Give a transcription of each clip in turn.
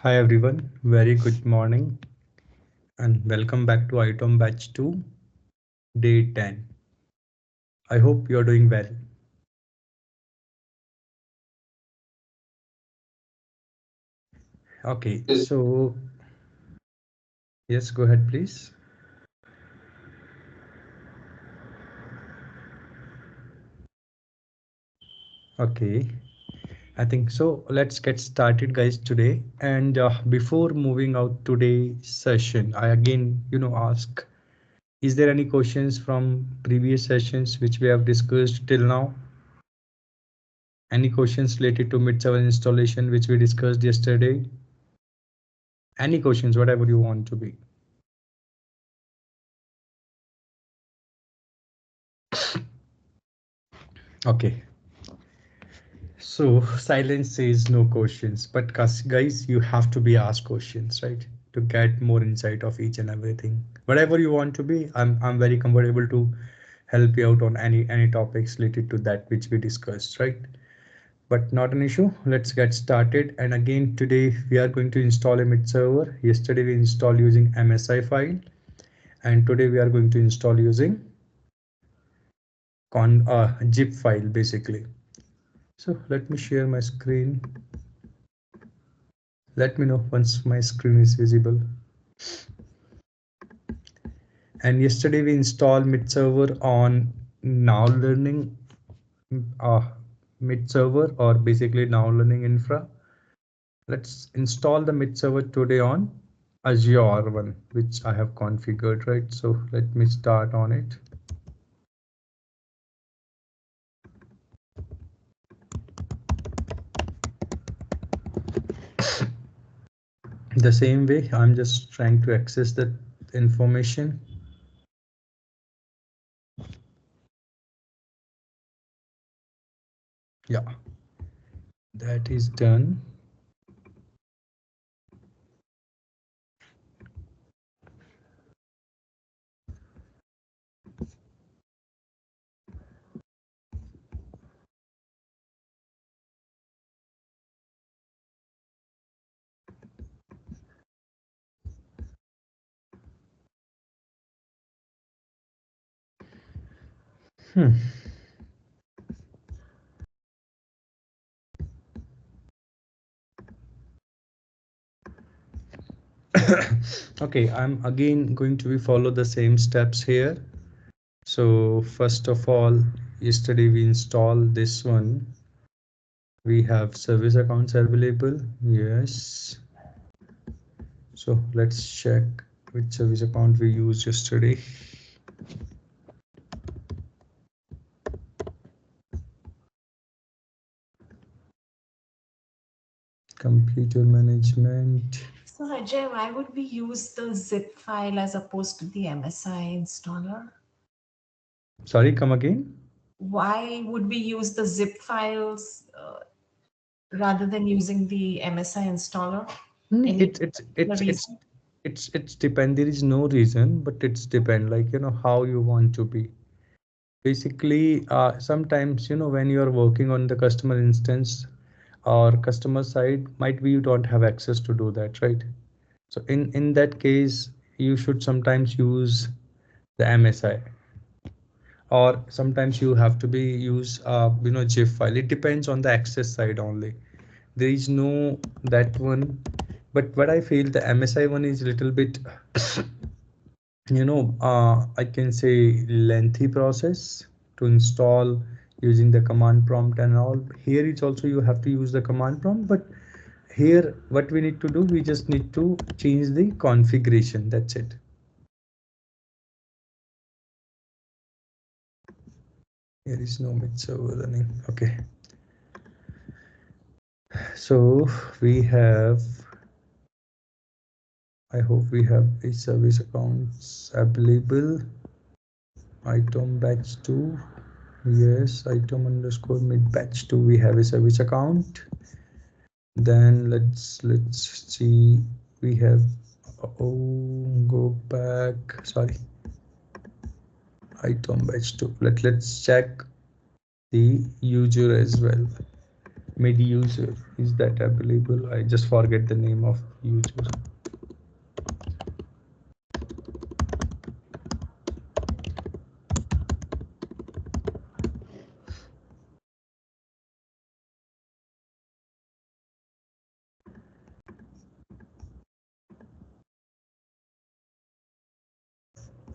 Hi everyone, very good morning and welcome back to ITOM batch 2, day 10. I hope you're doing well. Okay, so yes, go ahead please. Okay, I think so. Let's get started guys today. And before moving out today's session, I again, ask, is there any questions from previous sessions which we have discussed till now? Any questions related to mid-server installation which we discussed yesterday? Any questions, whatever you want to be. Okay. So silence says no questions, but guys, you have to be asked questions, right? To get more insight of each and everything. Whatever you want to be, I'm very comfortable to help you out on any topics related to that which we discussed, right? But not an issue. Let's get started. And again, today we are going to install a mid server. Yesterday we installed using MSI file, and today we are going to install using zip file basically. So let me share my screen. Let me know once my screen is visible. And yesterday we installed mid server on now learning uh, mid server, or basically now learning infra. Let's install the mid server today on Azure one, which I have configured, right? So let me start on it. The same way, I'm just trying to access that information. Yeah, that is done. Hmm. Okay, I'm again going to be follow the same steps here. So first of all, yesterday we installed this one. We have service accounts available. Yes. So let's check which service account we used yesterday. Computer management. So Ajay, why would we use the zip file as opposed to the MSI installer? Sorry, come again. Why would we use the zip files rather than using the MSI installer? Hmm, Any It's it's particular it's it's reason? it's depend. There is no reason, but it's depend. Like how you want to be. Basically, sometimes when you are working on the customer instance or customer side, might be you don't have access to do that, right? So in that case, you should sometimes use the MSI, or sometimes you have to be use GIF file. It depends on the access side only. There is no that one, but what I feel the MSI one is a little bit I can say lengthy process to install using the command prompt and all. Here it's also you have to use the command prompt, but here what we need to do, we just need to change the configuration. That's it. Here is no mid server running. Okay, so we have, I hope we have a service accounts available. ITOM batch 2. Yes, ITOM underscore mid batch 2. We have a service account. Then let's see. We have, oh, go back. Sorry, ITOM batch 2. Let's check the user as well. mid user, is that available? I just forget the name of user.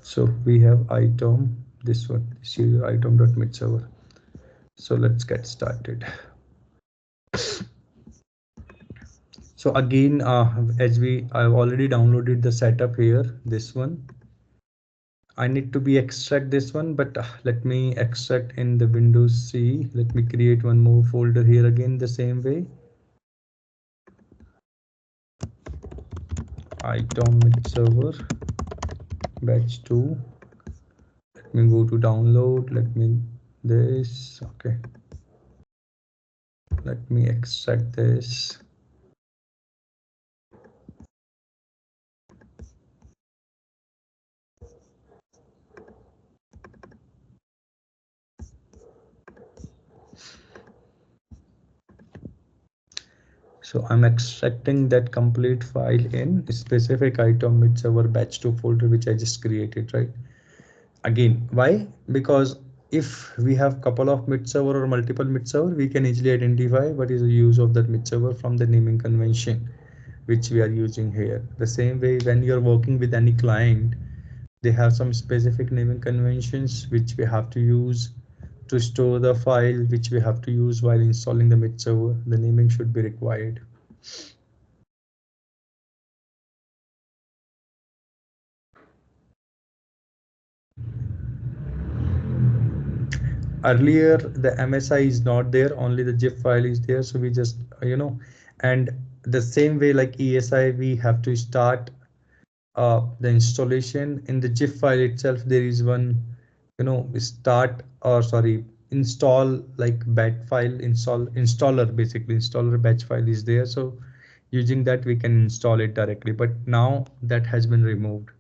So we have ITOM, this one, this user item.mid server. So let's get started. So again, as I've already downloaded the setup here, this one. I need to be extract this one, but let me extract in the Windows C. Let me create one more folder here again the same way. ITOM mid server batch 2. Let me go to download. Let me this. Okay. Let me extract this. So I'm extracting that complete file in specific ITOM mid server batch 2 folder which I just created, right? Again, why? Because if we have couple of mid server or multiple mid server, we can easily identify what is the use of that mid server from the naming convention which we are using here. The same way when you're working with any client, they have some specific naming conventions which we have to use to store the file, which we have to use while installing the mid server. The naming should be required. Earlier the MSI is not there, only the zip file is there, so we just and the same way like ESI, we have to start the installation in the zip file itself. There is one start, or sorry, install, like bat file, installer, basically installer batch file is there, so using that we can install it directly, but now that has been removed,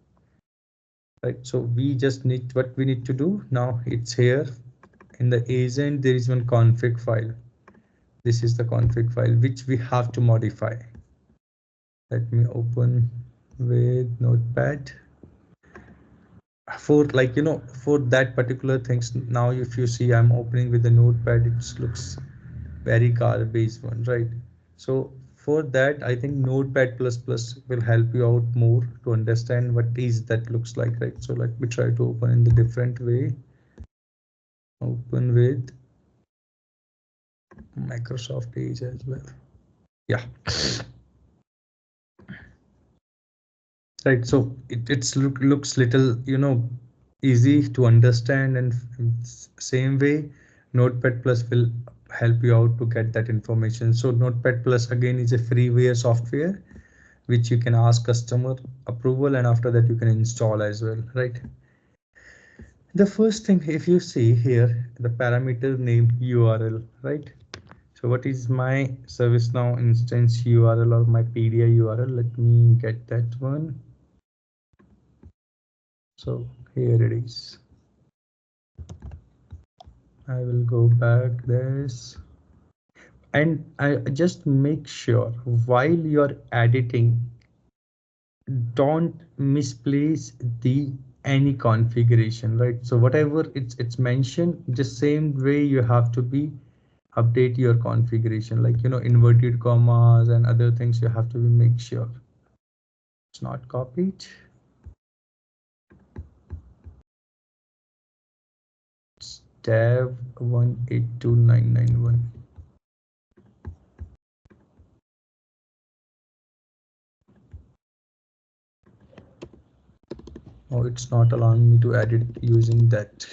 right? So we just need, what we need to do now, it's here in the agent, there is one config file. This is the config file which we have to modify. Let me open with notepad for, like, for that particular things. Now if you see, I'm opening with the notepad, it looks very garbage one, right? So for that, I think notepad plus plus will help you out more to understand what is that looks like, right? So let me try to open in the different way. Open with Microsoft Edge as well. Yeah, right. So it's looks little easy to understand, and same way Notepad plus will help you out to get that information. So Notepad plus again is a freeware software which you can ask customer approval, and after that you can install as well, right? The first thing, if you see here, the parameter name URL, right? So what is my ServiceNow instance URL or my PDI URL? Let me get that one. So here it is. I will go back this, and I just make sure while you're editing, don't misplace the any configuration, right? So whatever it's mentioned, the same way you have to be update your configuration, like inverted commas and other things. You have to be make sure it's not copied. It's tab 182991. Oh, it's not allowing me to edit using that.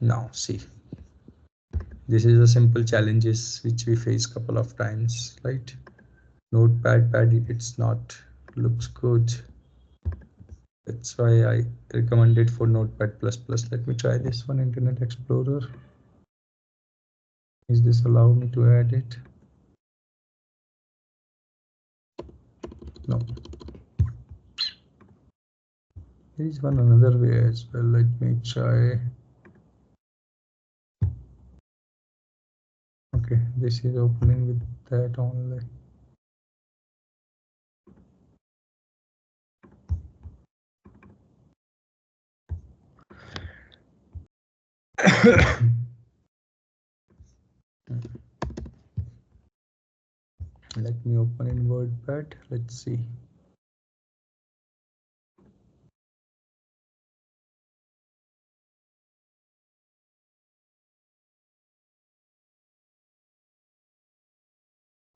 Now see, this is a simple challenges which we face couple of times, right? Notepad pad, it's not looks good. That's why I recommend it for Notepad plus plus. Let me try this one, Internet Explorer. Is this allow me to add it? No. There is one another way as well. Let me try. Okay, this is opening with that only. Let me open in WordPad. Let's see.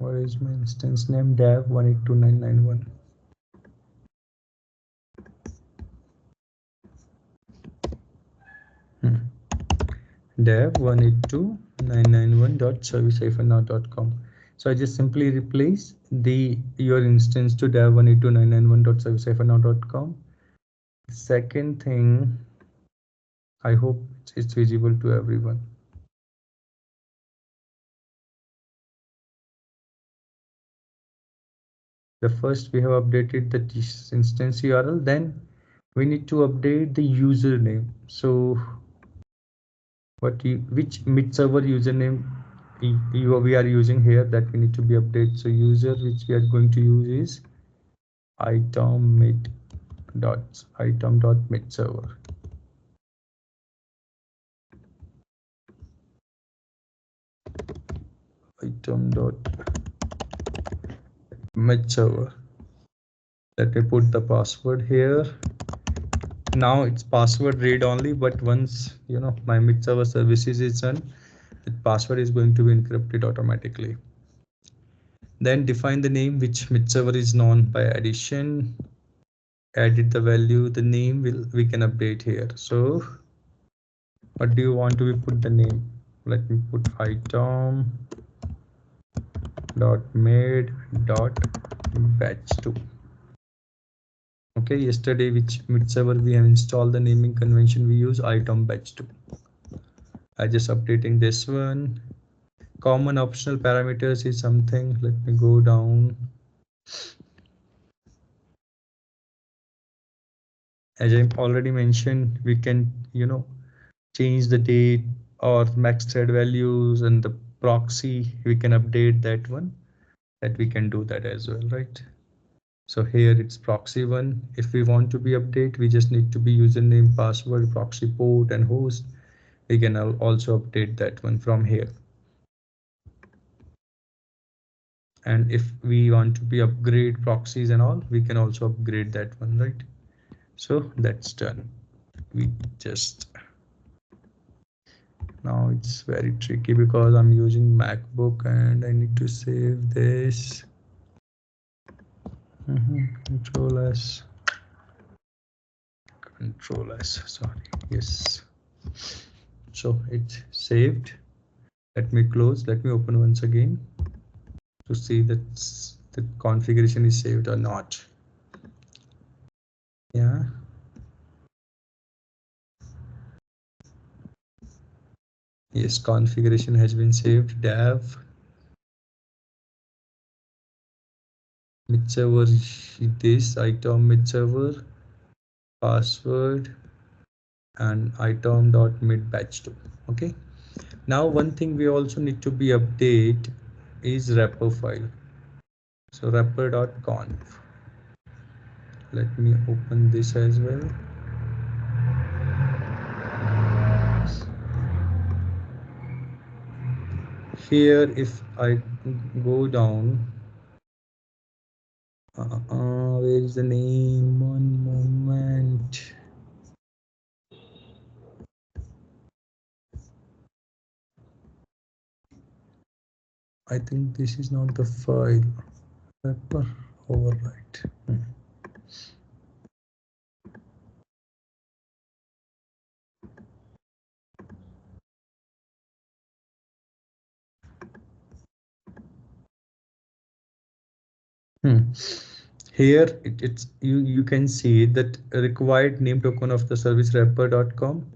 What is my instance name? Dev 182.991. Dev 182.991.service-now.com. So I just simply replace the your instance to dev 182.991.service-now.com. Second thing, I hope it's visible to everyone. The first we have updated the instance URL, then we need to update the username. So which mid server username we are using here, that we need to be updated. So user which we are going to use is itom.mid server. Itom.mid server. Let me put the password here. Now it's password read only, but once my mid server services is done, the password is going to be encrypted automatically. Then define the name which mid server is known by addition. Edit the value, the name we can update here. So what do you want to be put the name? Let me put itom.mid.batch2. Okay, yesterday which mid server we have installed, the naming convention we use itom batch2. I just updating this one. Common optional parameters is something. Let me go down. As I already mentioned, we can change the date or max thread values, and the proxy we can update that one, that we can do that as well, right? So here it's proxy one. If we want to be update, we just need to be username, password, proxy port, and host. We can also update that one from here. And if we want to be upgrade proxies and all, we can also upgrade that one, right? So that's done. We just now it's very tricky because I'm using MacBook and I need to save this. Control S, sorry. Yes, so it's saved. Let me close. Let me open once again to see that the configuration is saved or not. Yeah, yes, configuration has been saved. Dev mid server, this itom mid server, password, and itom.mid batch2. Okay, now one thing we also need to be update is wrapper file. So wrapper.conf. Let me open this as well. Here if I go down, where is the name? One moment. I think this is not the file. Wrapper override. Here it's you can see that required name token of the service wrapper.com.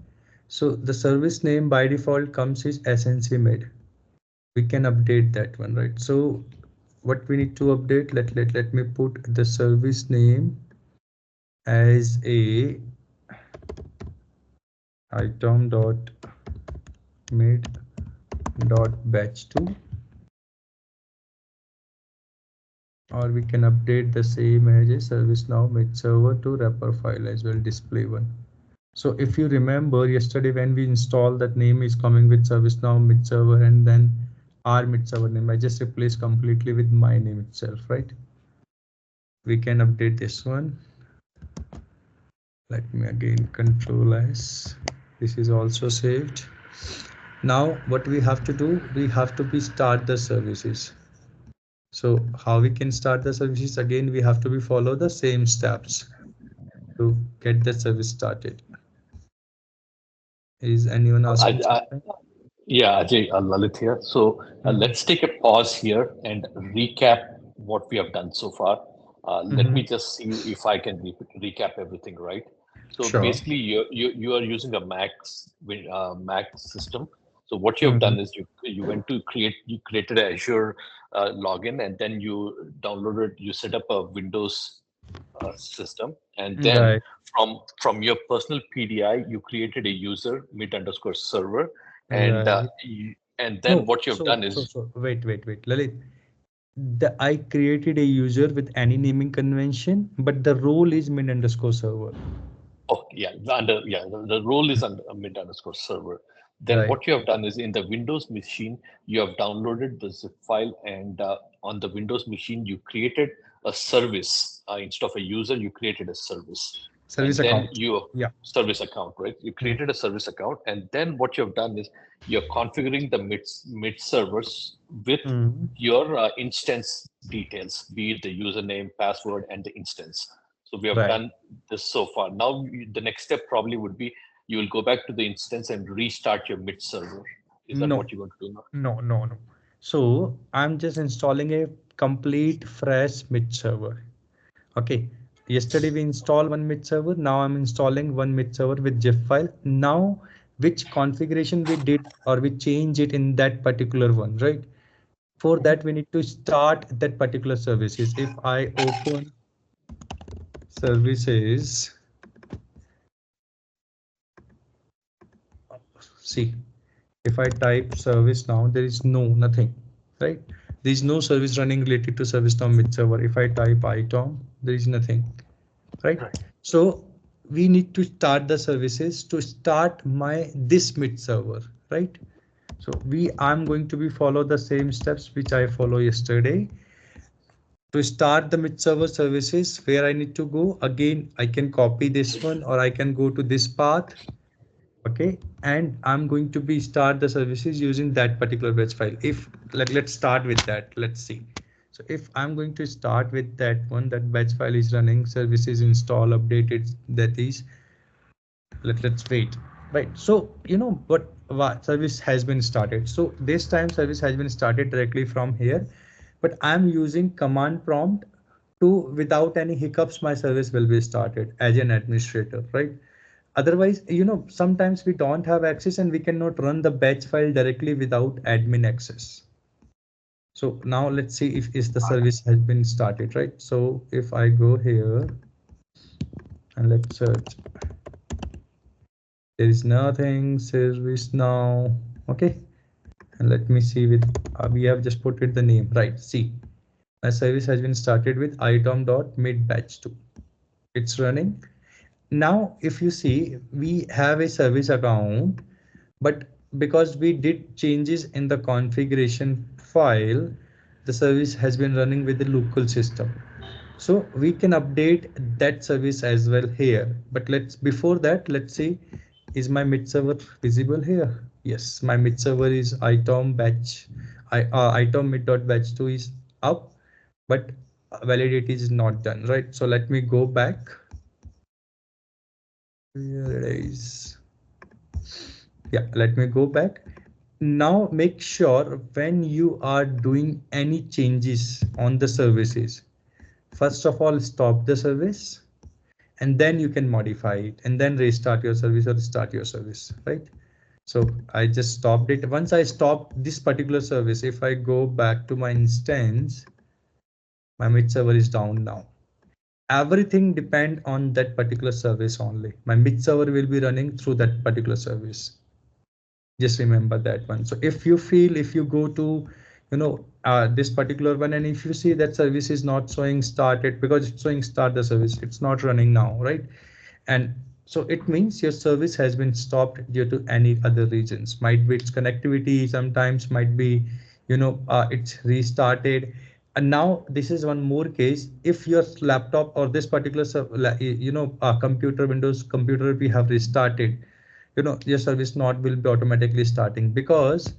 So the service name by default comes is SNC made. We can update that one, right? So what we need to update, let me put the service name as a itom.mid dot batch 2, or we can update the same as a ServiceNow mid server to wrapper file as well, display one. So if you remember yesterday when we installed, that name is coming with ServiceNow mid server and then our mid server name. I just replaced completely with my name itself, right? We can update this one. Let me again control S. This is also saved. Now what we have to do, we have to be start the services. So how we can start the services? Again, we have to be follow the same steps to get the service started. Is anyone asking I, something? Yeah, Ajay, Lalit here. So Mhm. let's take a pause here and recap what we have done so far. Let me Mhm. just see if I can recap everything right. So Sure. basically, you are using a Mac system. So what you have done Mhm. is you went to you created an Azure login, and then you set up a Windows system, and then Right. from your personal PDI, you created a user mid underscore server, and Right. and then No, what you've done is wait. Lalit, I created a user with any naming convention, but the role is min underscore server. oh yeah the role is under mid underscore server. Then Right. what you have done is in the Windows machine you have downloaded the zip file, and on the Windows machine you created a service instead of a user you created a service, Service and then account. you Yeah. service account, right? You Hmm. created a service account, and then what you have done is you're configuring the mid servers with Hmm. your instance details, be it the username, password, and the instance. So we have Right. done this so far. Now the next step probably would be you will go back to the instance and restart your mid server. Is that No, what you're going to do now? no. So I'm just installing a complete fresh mid server. Okay. Yesterday we installed one mid server. Now I'm installing one mid server with zip file. Now, which configuration we did or we change it in that particular one, right? For Mhm. that, we need to start that particular services. If I open services, see, if I type service now, there is nothing, right? There is no service running related to service now mid server. If I type ITOM, there is nothing, right? Right. So we need to start the services to start my this mid server, right? So I'm going to be follow the same steps which I follow yesterday. To start the mid server services, where I need to go, again I can copy this one or I can go to this path. Okay, and I'm going to be start the services using that particular batch file. If let's start with that, let's see. So if I'm going to start with that one, that batch file is running, services install updated, that is, let's wait. Right, so what service has been started. So this time service has been started directly from here, but I'm using command prompt to, without any hiccups, my service will be started as an administrator, right? Otherwise, sometimes we don't have access and we cannot run the batch file directly without admin access. So now let's see if is the service has been started, right? So if I go here and let's search, there is nothing service now. Okay, and let me see with we have just put it the name, right? See, my service has been started with itom.mid batch 2. It's running now. If you see, we have a service account, but because we did changes in the configuration file, the service has been running with the local system. So we can update that service as well here. But before that, let's see, is my mid server visible here? Yes, my mid server is itom batch, itom mid.batch2 is up, but validity is not done, right? So let me go back. Here it is. Yeah, let me go back. Now make sure when you are doing any changes on the services, first of all, stop the service and then you can modify it and then restart your service or start your service, right? So I just stopped it. Once I stop this particular service, if I go back to my instance, my mid server is down now. Everything depend on that particular service only. My mid server will be running through that particular service. Just remember that one. So if you feel, if you go to, this particular one, and if you see that service is not showing started, because it's showing start the service, it's not running now, right? And so it means your service has been stopped due to any other reasons. Might be it's connectivity, sometimes might be, it's restarted. And now this is one more case. If your laptop or this particular computer, Windows computer, we have restarted, your service not will be automatically starting, because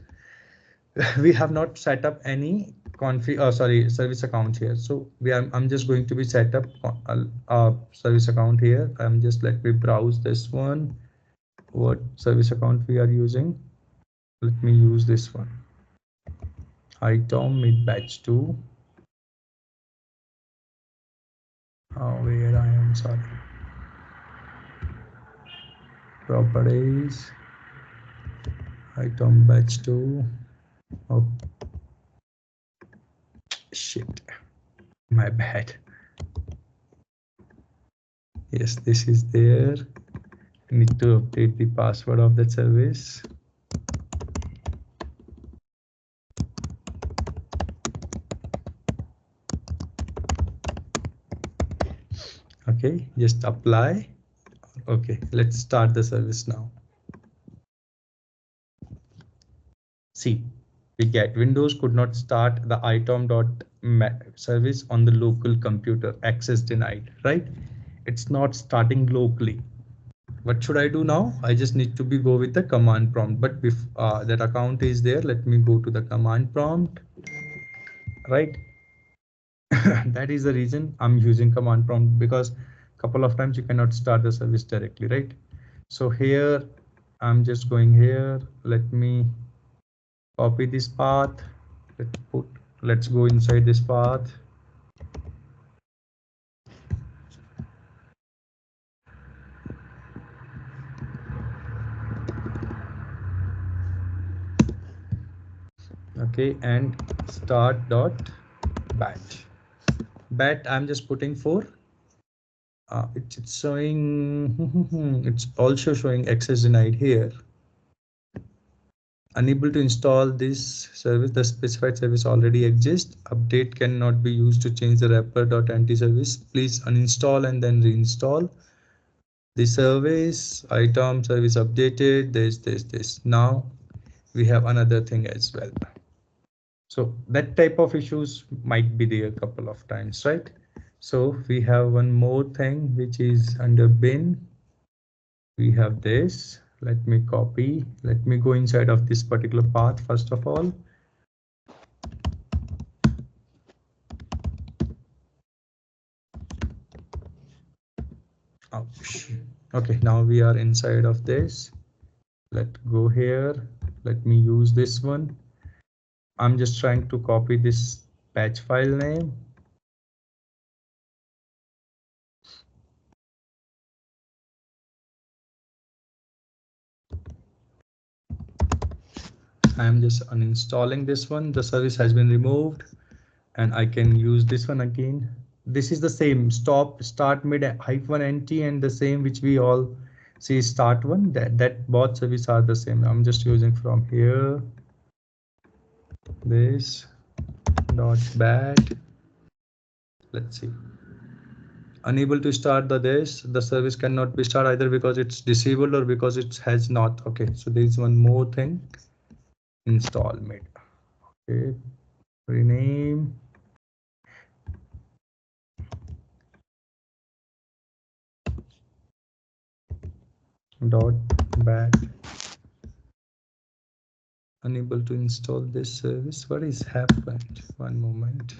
we have not set up any config, sorry, service account here. So I'm just going to be set up service account here. I'm just, let me browse this one, what service account we are using. Let me use this one, ITOM mid batch 2. Where I am, sorry, properties, ITOM batch 2. Oh shit, my bad. Yes, this is there. I need to update the password of that service. Okay, just apply. Okay, let's start the service now. See, we get Windows could not start the itom.service on the local computer, access denied, right? It's not starting locally. What should I do now? I just need to go with the command prompt, but if that account is there, let me go to the command prompt, right? That is the reason I'm using command prompt, because couple of times you cannot start the service directly, right? So here I'm just going here. Let me copy this path. Let's go inside this path. Okay, and start dot bat. I'm just putting for it's showing it's also showing access denied here. Unable to install this service. The specified service already exists. Update cannot be used to change the wrapper.anti service. Please uninstall and then reinstall the service. Item service updated. This. Now we have another thing as well. So that type of issues might be there a couple of times, right? So we have one more thing which is under bin. We have this. Let me copy. Let me go inside of this particular path first of all. Ouch. Okay, now we are inside of this. Let's go here. Let me use this one. I'm just trying to copy this patch file name. I'm just uninstalling this one. The service has been removed and I can use this one again. This is the same start mid -nt and the same which we all see start one, that both service are the same. I'm just using from here this dot bat. Let's see. Unable to start the service cannot be started either because it's disabled or because it has not. Okay, so there is one more thing. Install mid. Okay, rename. Dot bat. Unable to install this service. What is happened? One moment.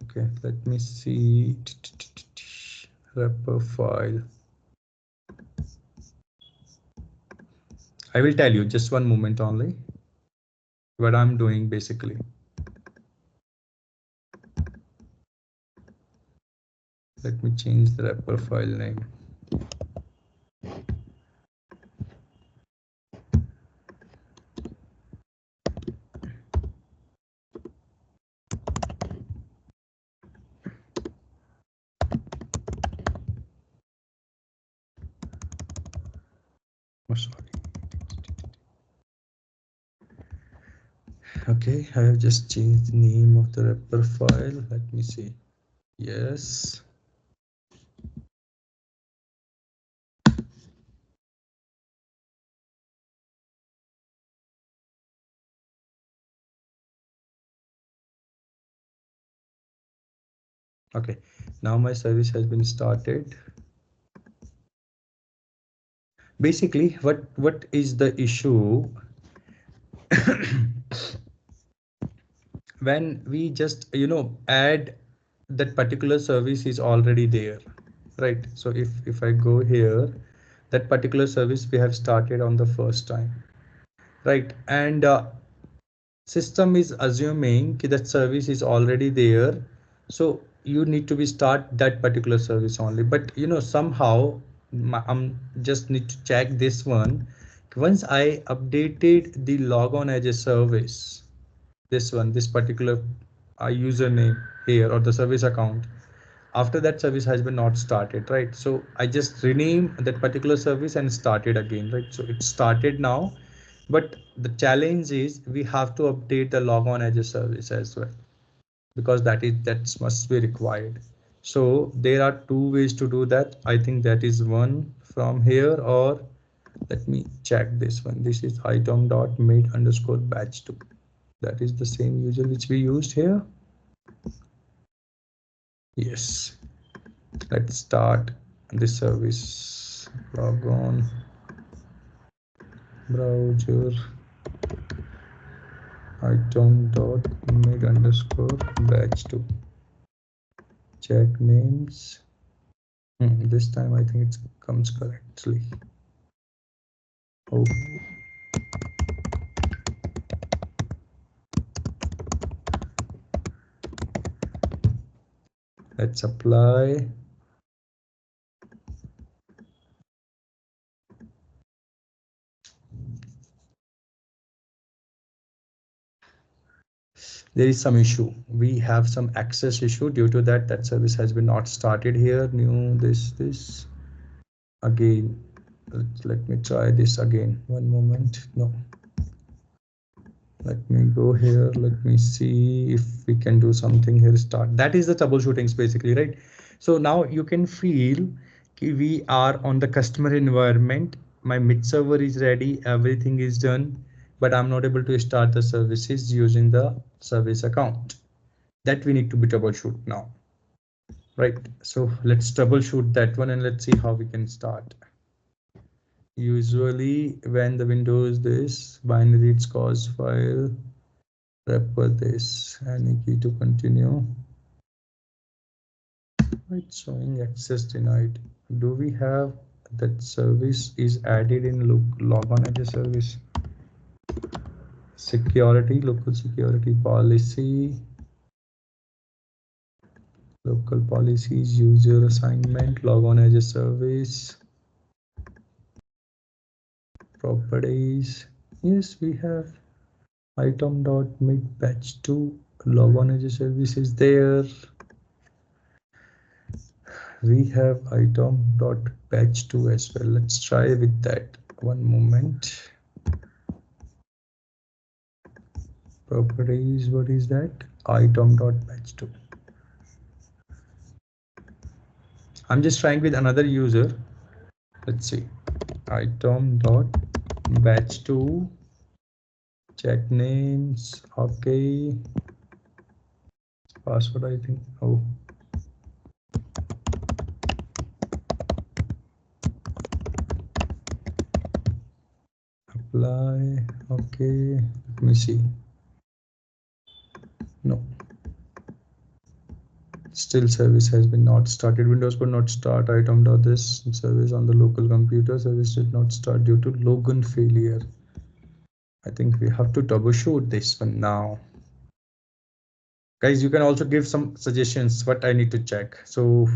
Okay, let me see. Wrapper file. I will tell you just one moment only what I'm doing basically. Let me change the wrapper file name. Oh, sorry. Okay, I have just changed the name of the wrapper file. Let me see. Yes. Okay, now my service has been started. Basically, what is the issue? When we just add that particular service is already there, right? So if I go here, that particular service we have started on the first time, right? And system is assuming that service is already there, so you need to be start that particular service only. But somehow I'm just need to check this one. Once I updated the logon as a service, this particular username here or the service account, after that service has been not started, right? So I just rename that particular service and started again, right? So it started now, but the challenge is we have to update the logon as a service as well, because that must be required. So there are two ways to do that. I think that is one from here, or let me check this one. This is itom.made_batch2. That is the same user which we used here. Yes, let's start the service. Log on, browser, itom.made_batch2. Check names. This time I think it comes correctly. Oh, let's apply. There is some issue. We have some access issue. Due to that service has been not started here. New this again. Let me try this again. One moment. No. Let me go here. Let me see if we can do something here. Start. That is the troubleshooting basically, right? So now you can feel we are on the customer environment. My mid server is ready. Everything is done, but I'm not able to start the services using the service account. That we need to be troubleshoot now, right? So let's troubleshoot that one and let's see how we can start. Usually when the Windows this binary it's cause file wrapper this any key to continue. It's showing access denied. Do we have that service is added in logon as a service? Security, local security policy, local policies, user assignment, logon as a service, properties. Yes, we have itom.made_batch2 logon as a service is there. We have itom.batch2 as well. Let's try with that. One moment. Properties, what is that? Itom.batch2. I'm just trying with another user. Let's see. Itom.batch2. Check names. Okay. Password, I think. Oh. Apply. Okay. Let me see. No. Still service has been not started. Windows could not start itom.this service on the local computer. Service did not start due to logon failure. I think we have to troubleshoot this one now. Guys, you can also give some suggestions what I need to check. So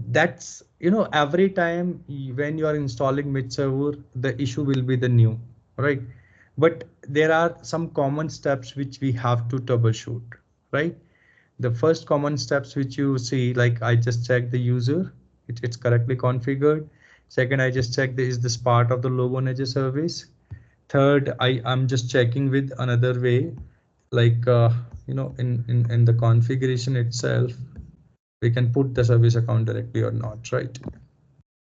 that's every time when you are installing mid server, the issue will be the new, right? But there are some common steps which we have to troubleshoot, right? The first common steps which you see, like I just checked the user, it's correctly configured. Second, I just check is this part of the log on as a service. Third, I'm just checking with another way, like in the configuration itself, we can put the service account directly or not, right?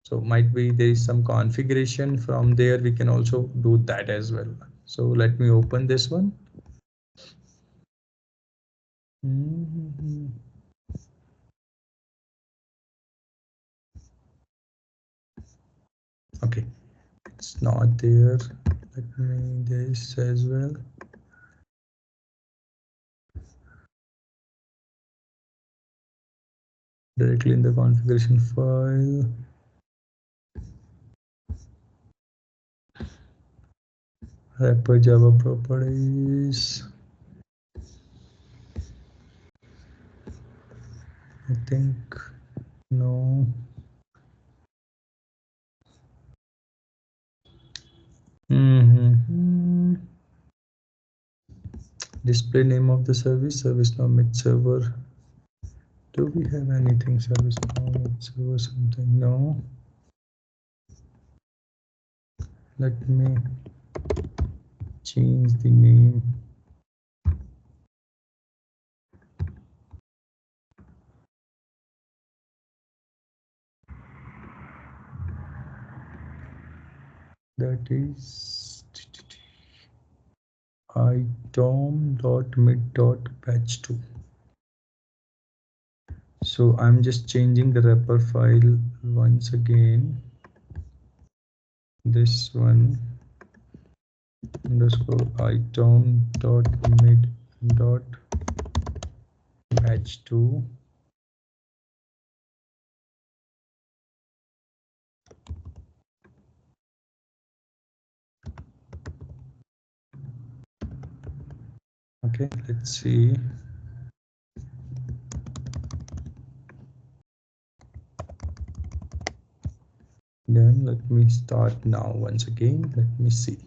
So might be there is some configuration from there, we can also do that as well. So let me open this one. Okay, it's not there. Let me this as well. Directly in the configuration file. Wrapper Java properties. I think no. Display name of the service, ServiceNow mid server. Do we have anything ServiceNow mid server something? No. Let me change the name. That is itom.mid.patch2. So I'm just changing the wrapper file once again. This one underscore itom.mid.patch2. Okay, let's see. Then let me start now once again. Let me see.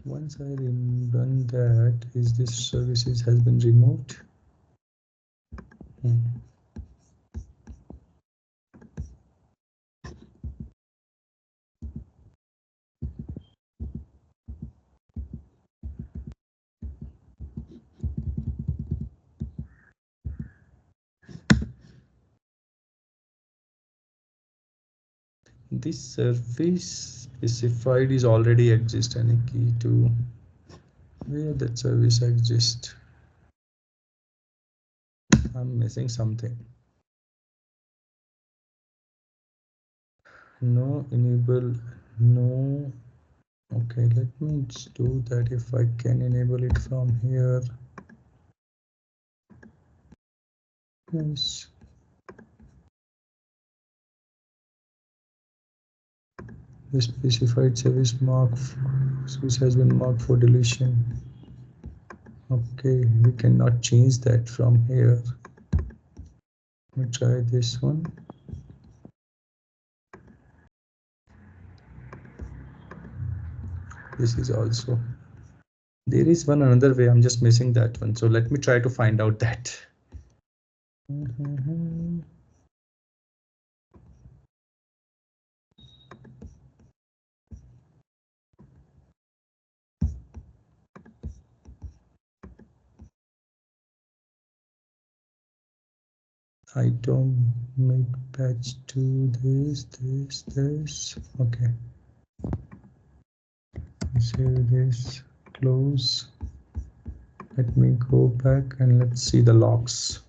Once I run that, is this services has been removed? This service specified is already exist. Any key to where that service exists? I'm missing something. No enable, no. Okay, let me just do that. If I can enable it from here. Yes. The specified service service has been marked for deletion. Okay, we cannot change that from here. Let me try this one. This is also, there is one another way, I'm just missing that one. So let me try to find out that. ITOM mid patch to this. Okay. Save this, close. Let me go back and let's see the logs.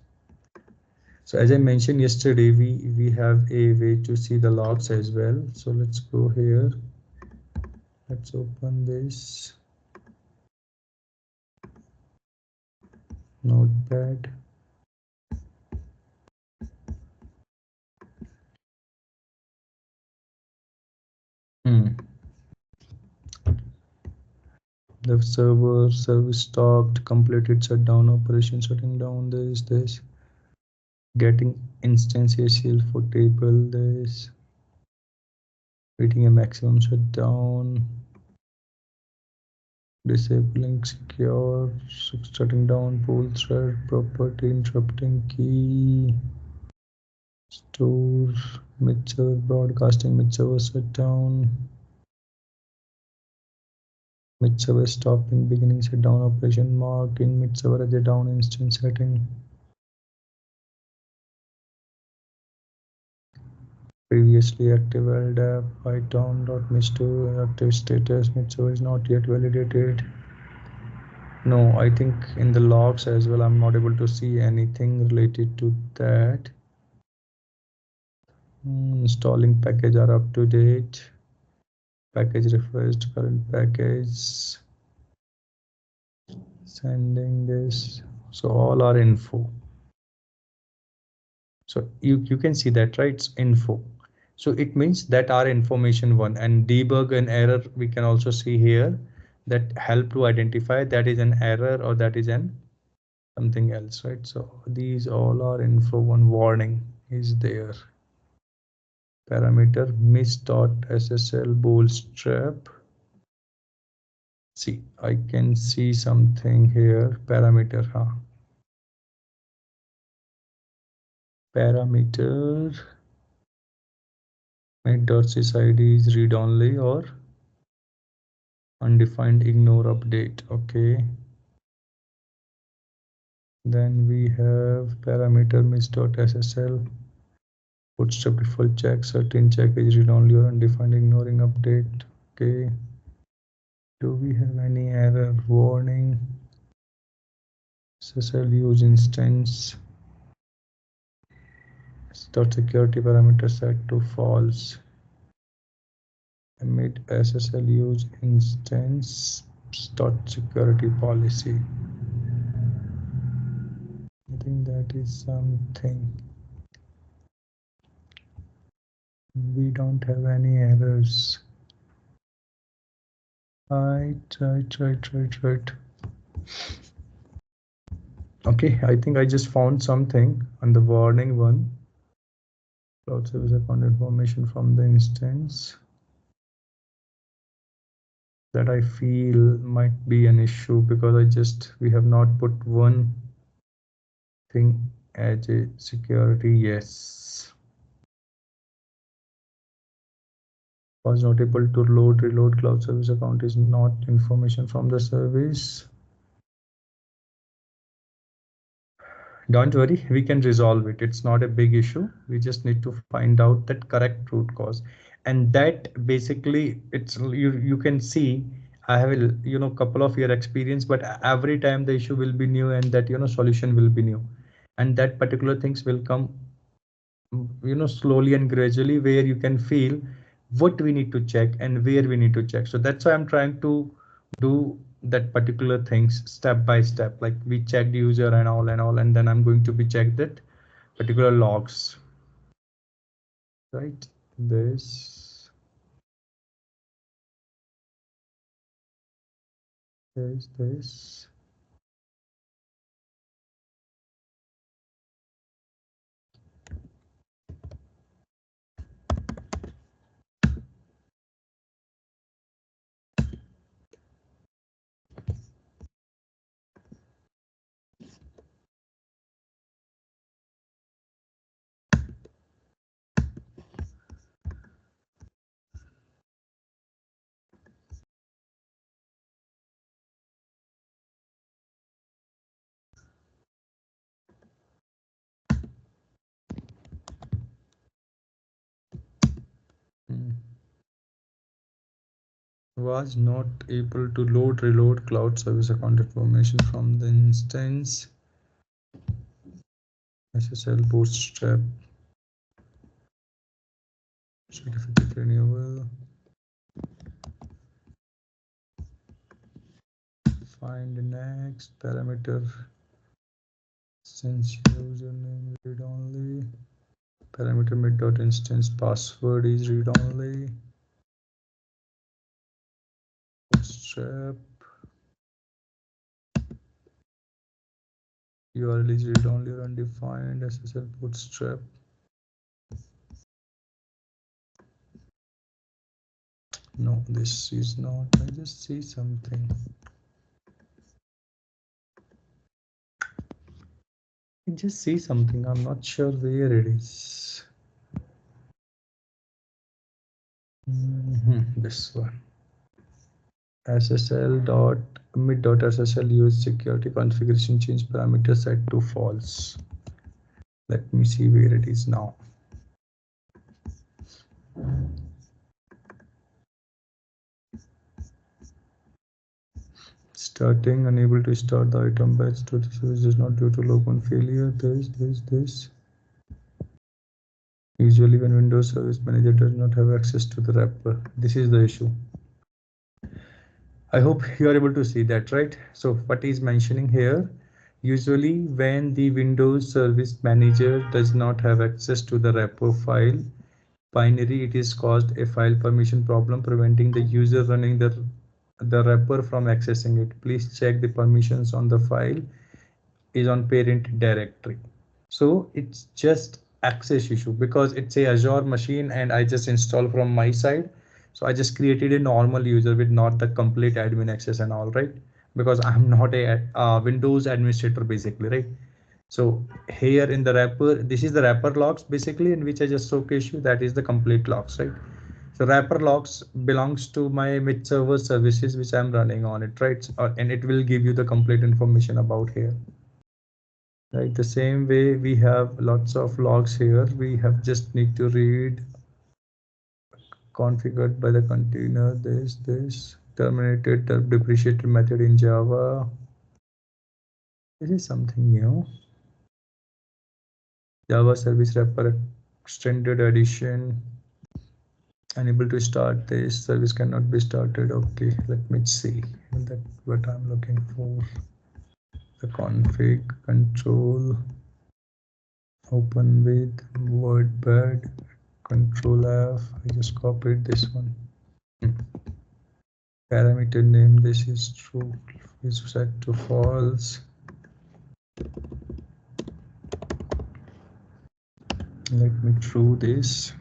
So as I mentioned yesterday, we have a way to see the logs as well. So let's go here. Let's open this notepad. The service stopped, completed shutdown operation, shutting down this, getting instantial for table, this, Creating a maximum shutdown, disabling secure, shutting down pool thread, property, interrupting key, store, mid-server, broadcasting, mid-server shutdown, mid-server stopping, beginning shutdown operation, marking mid-server as a down instance setting. Previously active LDAP, ITOM.mis2, active status, mid-server is not yet validated. No, I think in the logs as well, I'm not able to see anything related to that. Installing package are up to date. Package refreshed, current package. Sending this. So all are info. So you can see that, right? It's info. So it means that our information one, and debug an error we can also see here, that help to identify that is an error or that is an something else, right? So these all are info one. Warning is there. Parameter miss.ssl bootstrap. See, I can see something here. Parameter, huh? Parameter mid.sysid is read only or undefined ignore update. Okay. Then we have parameter miss.ssl bootstrap default check, certain check is read only or undefined ignoring update. Okay. Do we have any error warning? SSL use instance dot security parameter set to false. Emit SSL use instance dot security policy. I think that is something. We don't have any errors. Right. Okay, I think I just found something on the warning one. Cloud service account information from the instance that I feel might be an issue because we have not put one thing as a security. Yes. Was not able to reload cloud service account is not information from the service. Don't worry, we can resolve it. It's not a big issue. We just need to find out that correct root cause, and that basically it's you can see I have a couple of year experience, but every time the issue will be new and that solution will be new, and that particular things will come slowly and gradually, where you can feel what we need to check and where we need to check. So that's why I'm trying to do that particular things step by step, like we checked user and then I'm going to be checked that particular logs, right? This. Hmm. Was not able to reload cloud service account information from the instance SSL bootstrap certificate renewal. Find next parameter since username read only. Parameter mid.instance password is read only. Bootstrap URL is read only or undefined. SSL bootstrap. No, this is not. I just see something. I just see something. I'm not sure where it is. This one. SSL dot mid dot SSL use security configuration change parameter set to false. Let me see where it is now. Starting unable to start the ITOM batch to the service is not due to logon failure. This. Usually when Windows Service Manager does not have access to the wrapper. This is the issue. I hope you are able to see that, right? So what is mentioning here? Usually when the Windows Service Manager does not have access to the wrapper file binary, it is caused a file permission problem preventing the user running the wrapper from accessing it. Please check the permissions on the file is on parent directory. So it's just access issue because it's a Azure machine and I just installed from my side. So I just created a normal user with not the complete admin access and all, right? Because I'm not a Windows administrator basically, right? So here in the wrapper, this is the wrapper logs basically in which I just showcase you, that is the complete logs, right? So wrapper logs belongs to my mid server services which I'm running on it, right? And it will give you the complete information about here. Right, the same way we have lots of logs here. We have just need to read configured by the container, this terminated the depreciated method in Java. This is something new. Java service wrapper extended edition. Unable to start this service cannot be started. Okay, let me see that what I'm looking for. The config control open with WordPad control F. I just copied this one. Parameter name, this is true, is set to false. Let me true this.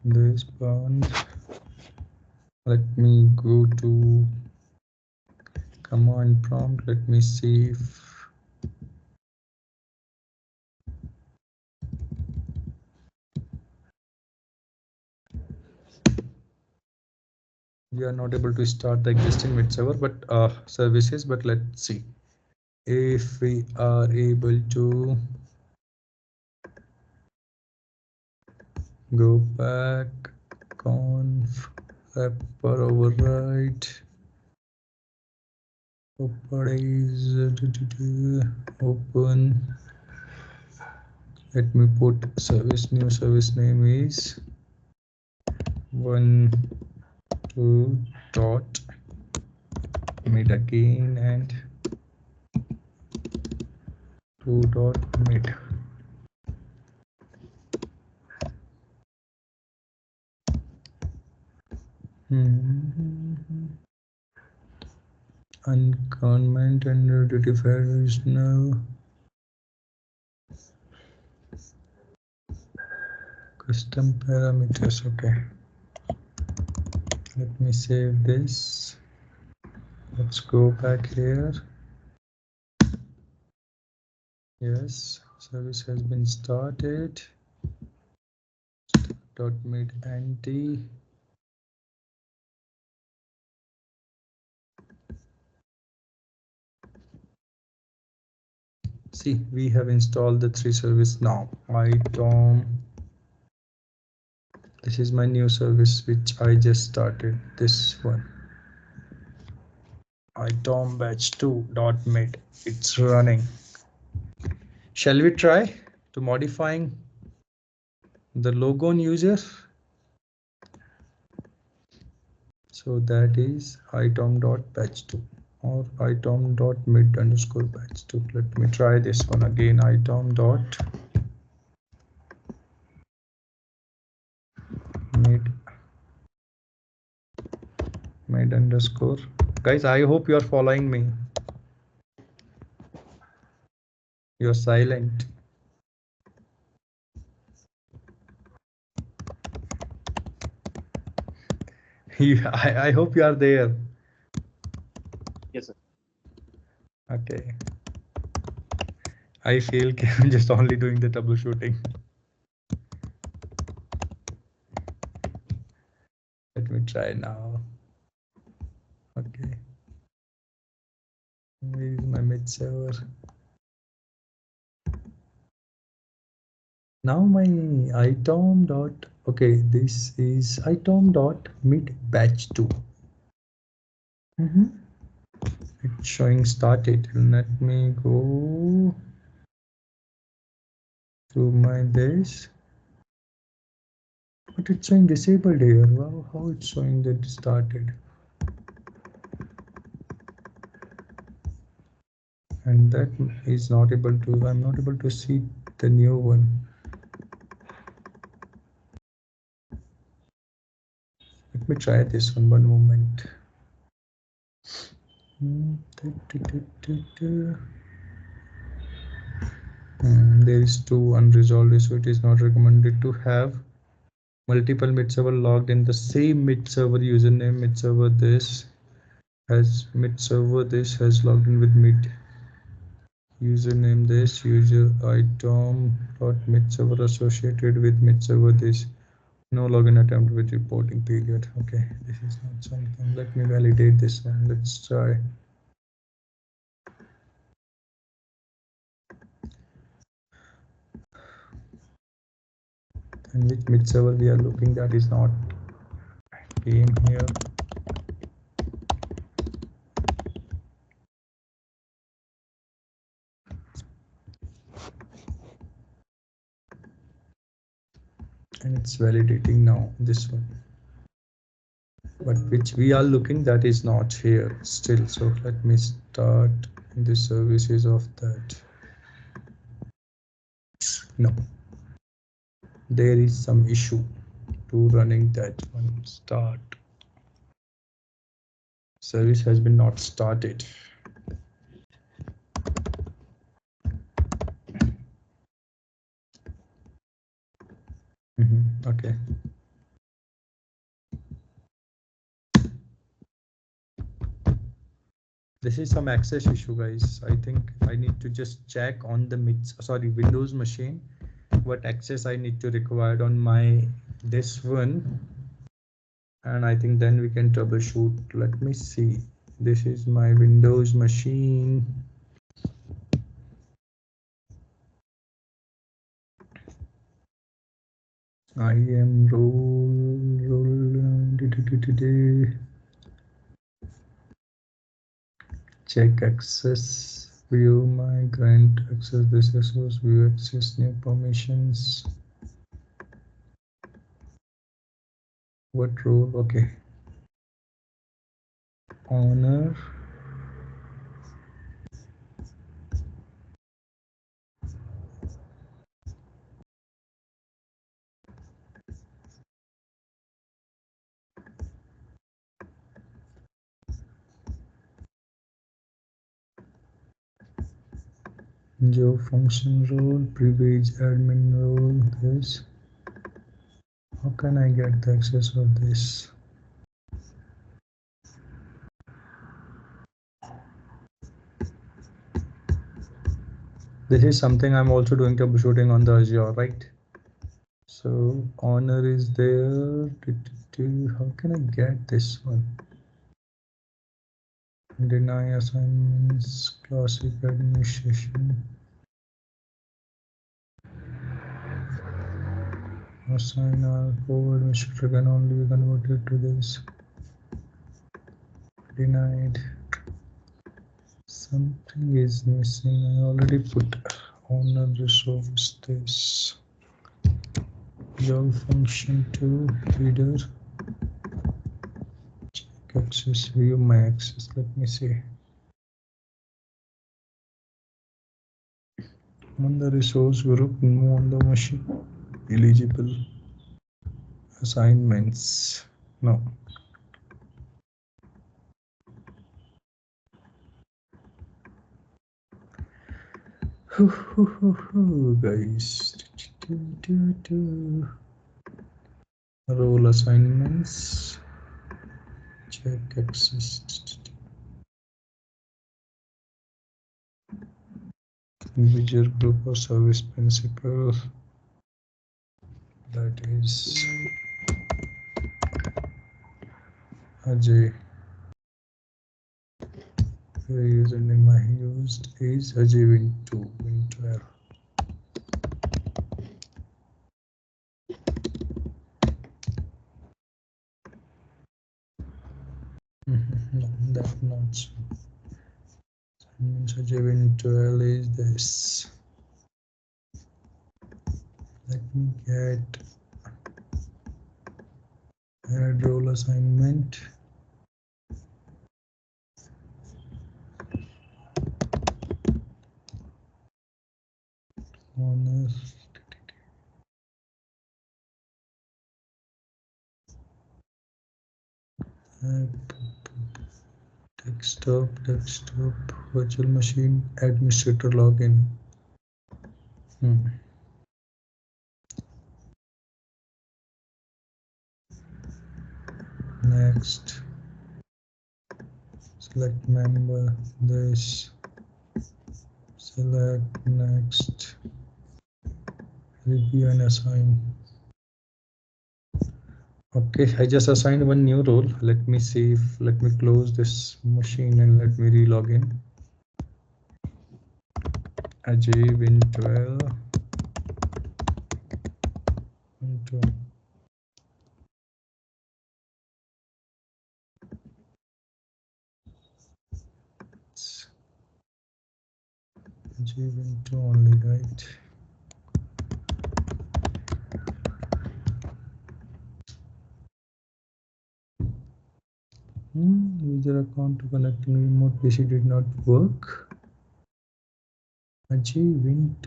This bound. Let me go to command prompt. Let me see if we are not able to start the existing mid server but services, but let's see if we are able to go back conf wrapper override properties open. Let me put service, new service name is 1 2 dot mid again and 2 dot mid. Uncomment and identifier original custom parameters. Okay, let me save this. Let's go back here. Yes, service has been started. Dot mid anti. See, we have installed the 3 service now. ITOM. This is my new service which I just started. This one. ITOM batch 2 dot mid. It's running. Shall we try to modifying the logo on user? So that is itom dot batch 2 or itom dot mid underscore batch 2. Let me try this one again. Itom dot mid underscore. Guys, I hope you are following me. You're silent. I hope you are there. Yes, sir. Okay. I feel I'm just only doing the troubleshooting. Let me try now. Okay. Where is my mid server? Now my ITOM dot, okay, this is ITOM dot mid batch 2. It's showing started. Let me go to my this, but it's showing disabled here. Wow, how it's showing that it started? And that is not able to, I'm not able to see the new one. Let me try this one moment. There is 2 unresolved, so it is not recommended to have multiple mid server logged in the same mid server username. Mid server this has logged in with mid username this user item dot mid server associated with mid server this. No login attempt with reporting period. Okay, this is not something. Let me validate this one. Let's try. And which mid server we are looking, that is not came here. And it's validating now this one, but which we are looking, that is not here still. So let me start the services of that. No, there is some issue to running that one. Start service has been not started. Okay. This is some access issue, guys. I think I need to just check on the Windows machine what access I need to require on my this one, and I think then we can troubleshoot. Let me see. This is my Windows machine. I am check access, view my grant access this resource, view access new permissions. What role? Okay. Owner. Job function role, privilege admin role, this. How can I get the access of this? This is something I'm also doing troubleshooting on the Azure, right? So owner is there. How can I get this one? Deny assignments, classic administration. Assign our core administrator can only be converted to this. Denied. Something is missing. I already put owner resource this. Job function to reader. Check access, view my access. Let me see. On the resource group, move on the machine. Eligible assignments. No. Guys. Role assignments. check exist user group or service principal, that is Ajay. The username I used is Ajay Win2 Win12. No, that's not so. Ajay Win12 is this. Let me get add role assignment. Honest. Desktop, virtual machine, administrator login. Next, select member, this, select next, review and assign. Okay, I just assigned one new role. Let me see if, let me close this machine and let me re-log in. Ajay Win12. Ajay Win2 only, right? User account to connect to remote PC did not work. Ajay Win2.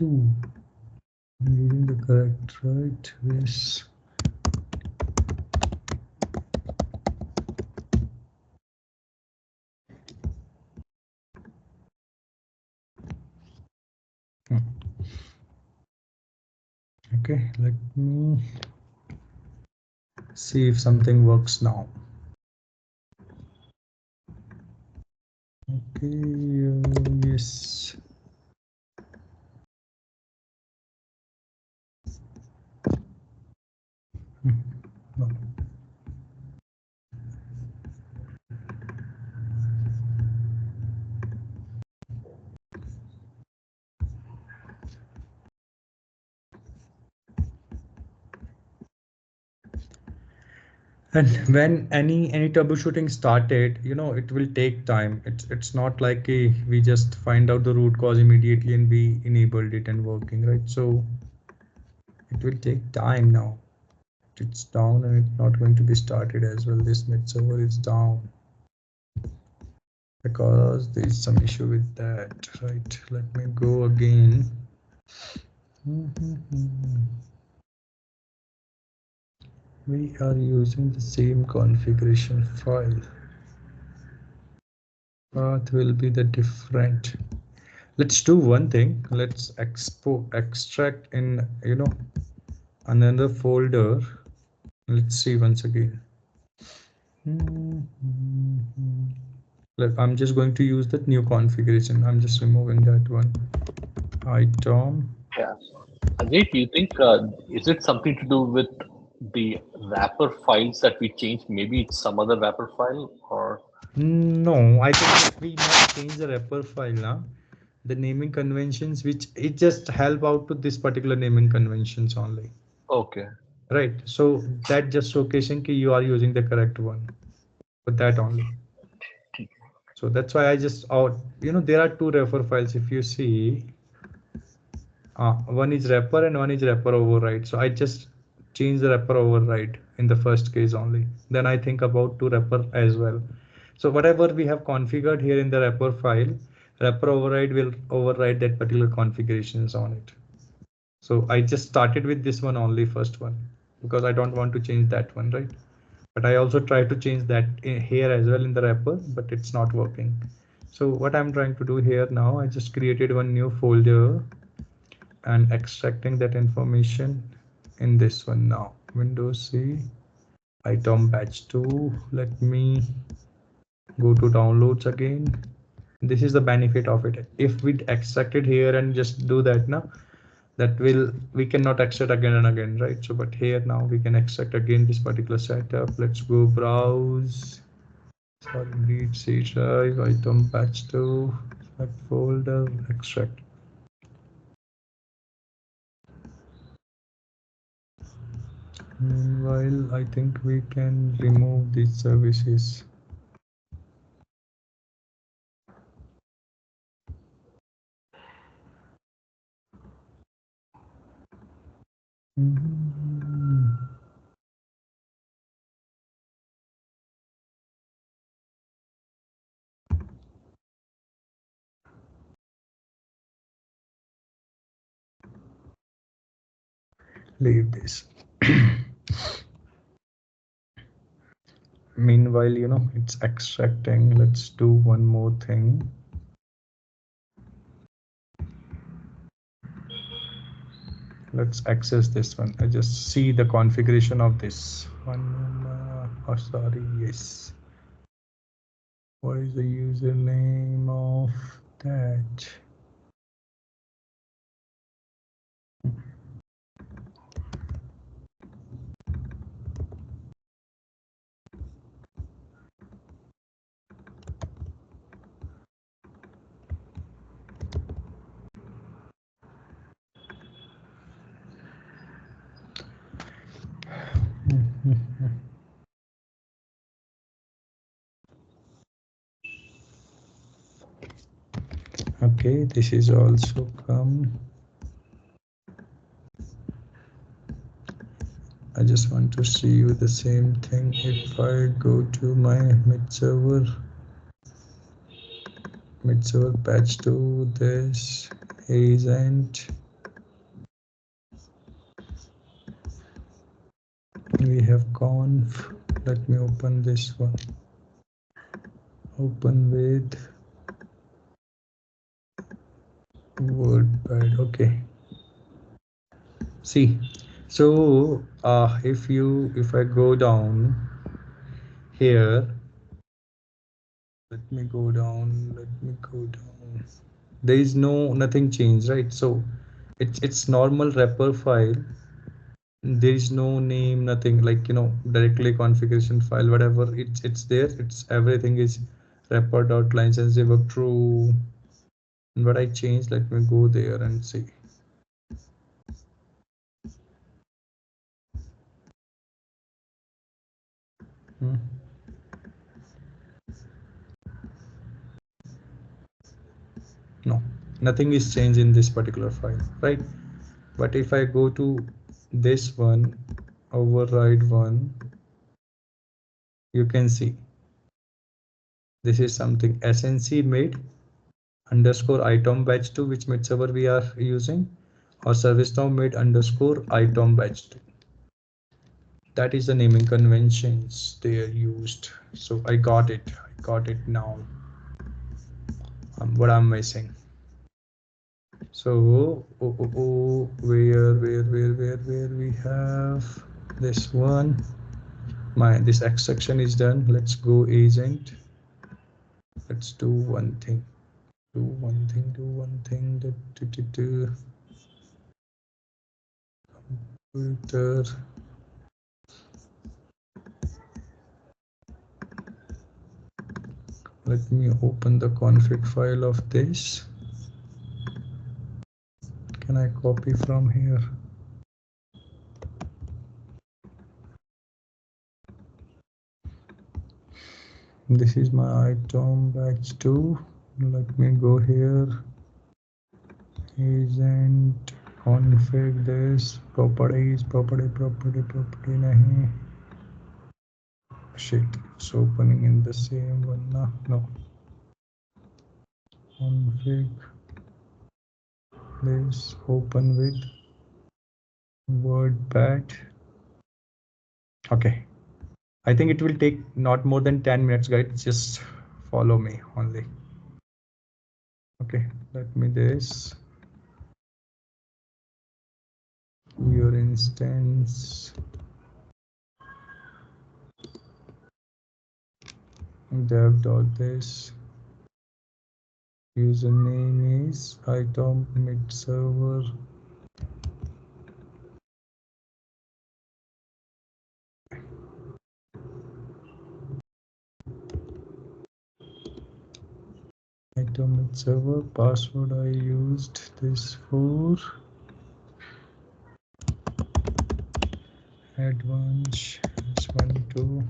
I'm using the correct, right? Yes. Okay, let me see if something works now. Okay, yes. No. And when any troubleshooting started, it will take time. It's not like we just find out the root cause immediately and we enabled it and working, right? So it will take time now. It's down and it's not going to be started as well. This mid server is down because there is some issue with that, right? Let me go again. We are using the same configuration file. Path will be the different. Let's do one thing. Let's extract in another folder. Let's see once again. I'm just going to use that new configuration. I'm just removing that one. ITOM. Yeah. Ajay, do you think is it something to do with the wrapper files that we changed? Maybe it's some other wrapper file, or No, I think we might change the wrapper file now. The naming conventions, which it just help out to this particular naming conventions only. okay. Right. So that just showcasing that you are using the correct one for that only. So that's why I just there are two wrapper files. If you see, one is wrapper and one is wrapper override. So I just change the wrapper override in the first case only. Then I think about two wrapper as well. So whatever we have configured here in the wrapper file, wrapper override will override that particular configurations on it. So I just started with this one only, first one, because I don't want to change that one, right? But I also try to change that here as well in the wrapper, but it's not working. So what I'm trying to do here now, I just created one new folder and extracting that information in this one now. Windows C, ITOM batch 2. Let me go to downloads again. This is the benefit of it. If we extract it here and just do that now, that will, we cannot extract again and again, right? So but here now we can extract again this particular setup. Let's go browse, sorry, read C drive, item patch 2, select folder, extract. Meanwhile, I think we can remove these services. Leave this. Meanwhile, it's extracting. Let's do one more thing. Let's access this one. I just see the configuration of this one. Oh, sorry, yes. What is the username of that? Okay, this is also come. I just want to see you the same thing. If I go to my mid server patch to this agent, we have conf. Let me open this one. Open with WordPad. Okay. See, so if I go down here, let me go down. There is nothing changed, right? So it's normal wrapper file. There is no name, nothing, like directly configuration file, whatever, it's there. It's everything is wrapper.license of true. And what I changed, let me go there and see. No, nothing is changed in this particular file, right? But if I go to this one, override one, you can see this is something snc made underscore ITOM batch 2, which mid server we are using, or service now made underscore ITOM batch 2. That is the naming conventions they are used. So I got it now. What I'm missing. So where we have this one. This extraction is done. Let's go agent. Let's do one thing. Computer. Let me open the config file of this. Can I copy from here? This is my ITOM batch 2. Let me go here. Agent config this. Properties. Property nahi. Shit, it's opening in the same one. No. Config this. Open with WordPad. Okay. I think it will take not more than 10 minutes, guys. Just follow me only. Okay, let me this. Your instance. dev.this. Username is ITOM mid server. ITOM mid server. Password I used this for advanced S12.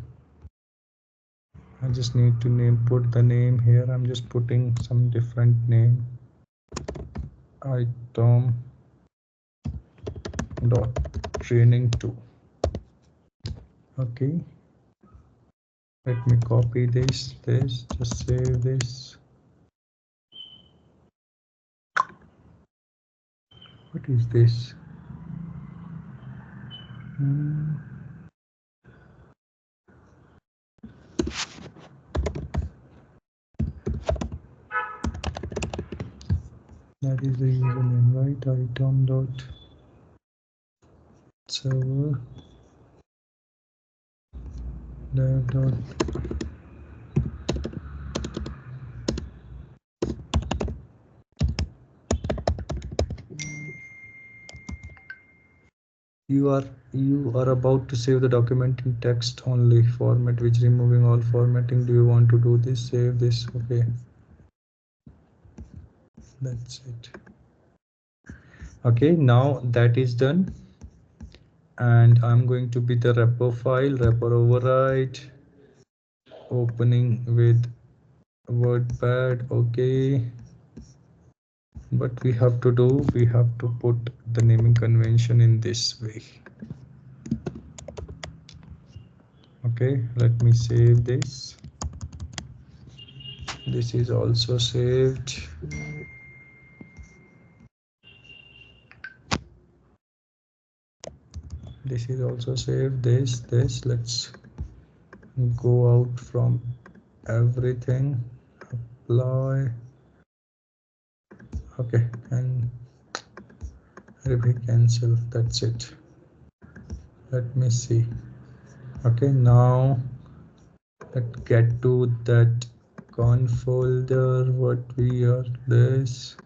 I just need to put the name here. I'm just putting some different name. ITOM dot training 2. Okay, let me copy this, just save this. What is this? That is the username, right? ITOM dot server dev dot you are about to save the document in text only format, which removing all formatting. Do you want to do this? Save this. Okay, that's it. Okay, now that is done, and I'm going to be the repo file, repo override, opening with WordPad. Okay, but we have to put the naming convention in this way. Okay, let me save this. This is also saved. This is also saved. This let's go out from everything, apply. Okay, and cancel. That's it. Let me see. Okay, now let's get to that conf folder. What we are this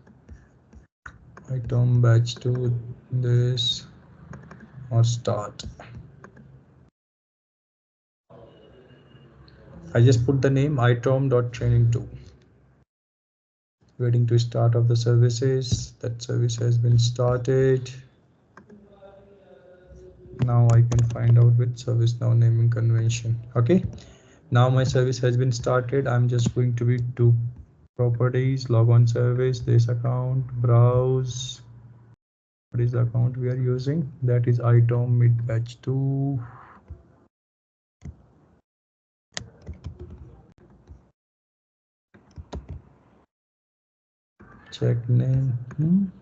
ITOM batch to this or start. I just put the name itom.training2. Waiting to start of the services. That service has been started. Now I can find out which service now naming convention. Okay, now my service has been started. I'm just going to be to properties, log on service, this account, browse. What is the account we are using? That is ITOM mid batch 2. Check name.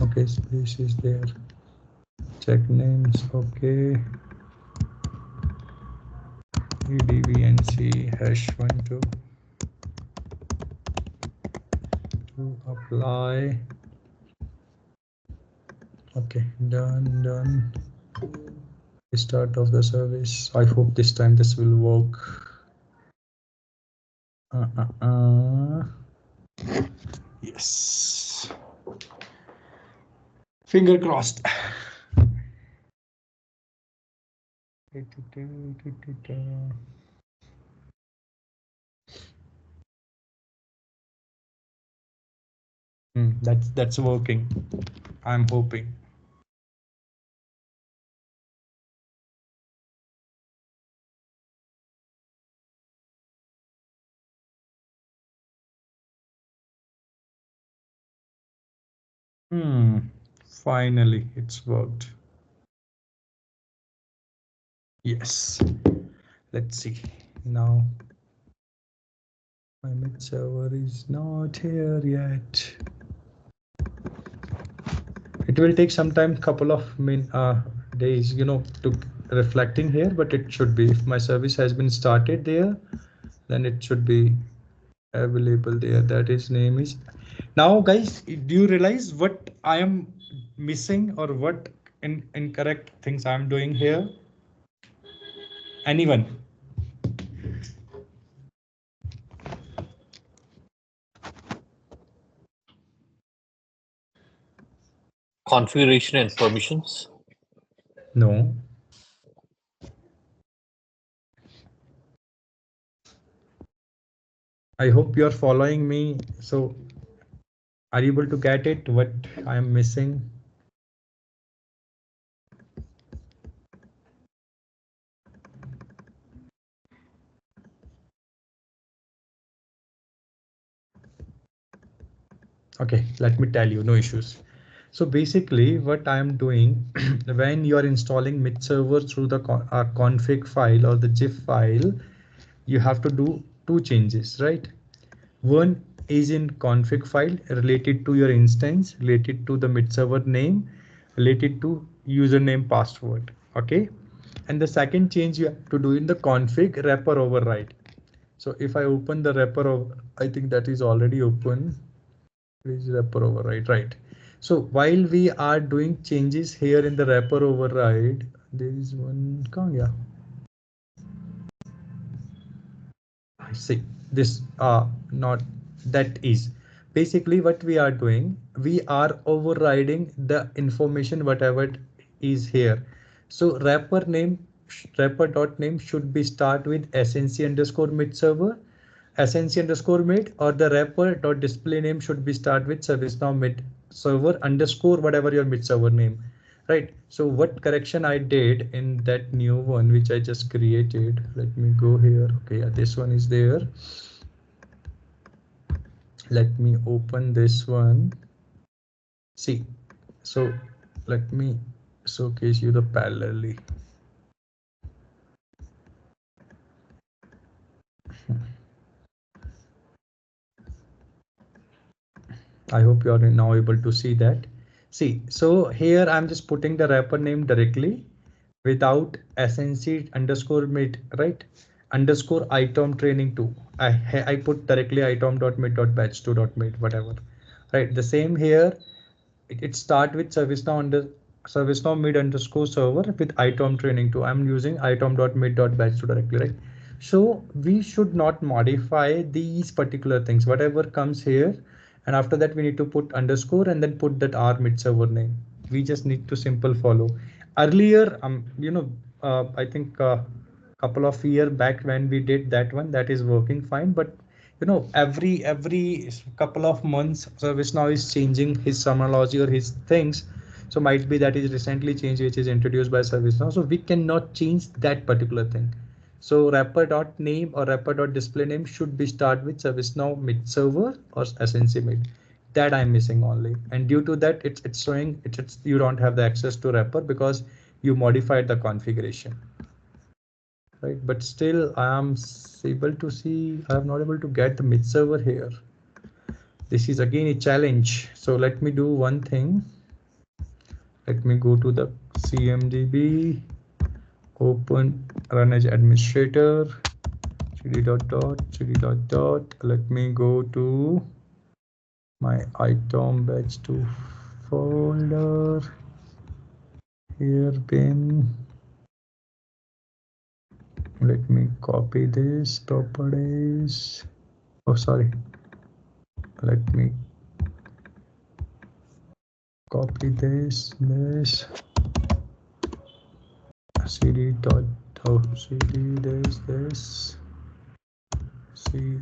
Okay, space is there. Check names. Okay. EDVNC #12 to apply. Okay, done. Start of the service. I hope this time this will work. Yes. Finger crossed. That's working. I'm hoping. Finally, it's worked. Yes. Let's see. Now my mid server is not here yet. It will take some time, couple of days, to reflecting here, but it should be. If my service has been started there, then it should be available there. That is name is. Now, guys, do you realize what I am missing or what incorrect things I'm doing here? Anyone? Configuration and permissions. No. I hope you're following me. So are you able to get it? What I am missing? Okay, let me tell you, no issues. So basically what I am doing when you are installing Mid server through the config file or the zip file, you have to do two changes, right? One is in config file related to your instance, related to the Mid server name, related to username password. Okay. And the second change you have to do in the config wrapper override. So if I open the wrapper, I think that is already open. Please wrapper override, right? So while we are doing changes here in the wrapper override, there is one, yeah, I see this, not that is basically what we are doing. We are overriding the information, whatever is here. So wrapper.name should be start with snc underscore mid server, snc underscore mid, or the wrapper.display name should be start with ServiceNow mid server underscore whatever your mid server name. Right. So what correction I did in that new one, which I just created, let me go here. Okay, yeah, this one is there. Let me open this one. See, so let me showcase you the parallelly. I hope you are now able to see that. See, so here I'm just putting the wrapper name directly without snc underscore mid, right? Underscore ITOM training 2. I put directly itom.mid.batch2.mid, whatever. Right. The same here. It start with ServiceNow mid underscore server with ITOM training 2. I'm using itom.mid.batch2 directly, right? So we should not modify these particular things, whatever comes here. And after that, we need to put underscore and then put that R mid server name. We just need to simple follow. Earlier, I think couple of years back when we did that one, that is working fine. But every couple of months, ServiceNow is changing his terminology or his things. So might be that is recently changed, which is introduced by ServiceNow. So we cannot change that particular thing. So wrapper.name or wrapper.display name should be start with ServiceNow mid server or SNC mid. That I'm missing only, and due to that, it's showing it's you don't have the access to wrapper because you modified the configuration, right? But still, I am able to see. I am not able to get the mid server here. This is again a challenge. So let me do one thing. Let me go to the CMDB, open, run as administrator. cd. Let me go to my ITOM batch2 folder. Here bin. Let me copy this properties. Oh, sorry. Let me copy this cd dot cd this c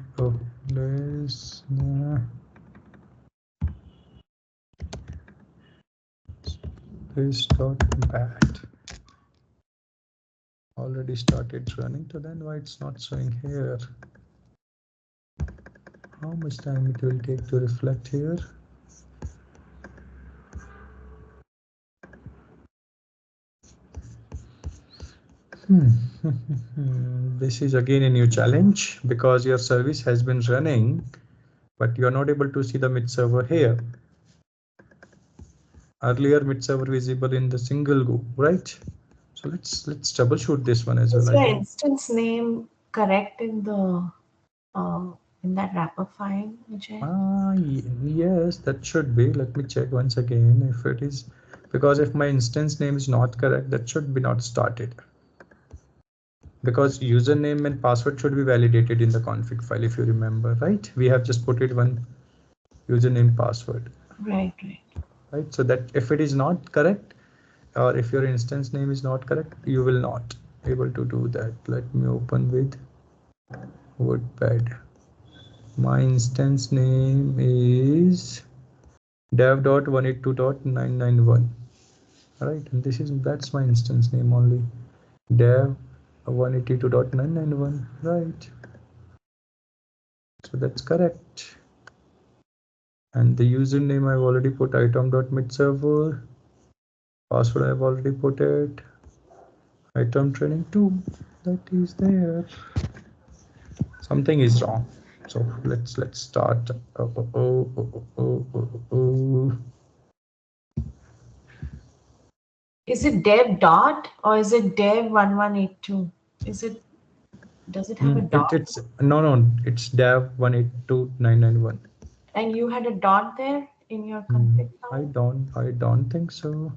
this dot bat already started running, so then why it's not showing here? How much time it will take to reflect here? This is again a new challenge because your service has been running, but you are not able to see the mid server here. Earlier mid server visible in the single go, right? So let's troubleshoot this one as well. Is your instance name correct in the in that wrapper file, Vijay? Yes, that should be. Let me check once again if it is, because if my instance name is not correct, that should be not started. Because username and password should be validated in the config file, if you remember, right? We have just put it one username password. Right. right? So that if it is not correct, or if your instance name is not correct, you will not able to do that. Let me open with WordPad. My instance name is dev.182.991. Right, and this is that's my instance name only, dev 182.991. Right, so that's correct. And the username I've already put itom.midserver. Password I've already put it. Item training 2, that is there. Something is wrong. So let's start. Is it dev dot or is it dev 1182? Is it, does it have a dot? It's no, it's dev 182.991. And you had a dot there in your config file? I don't think so.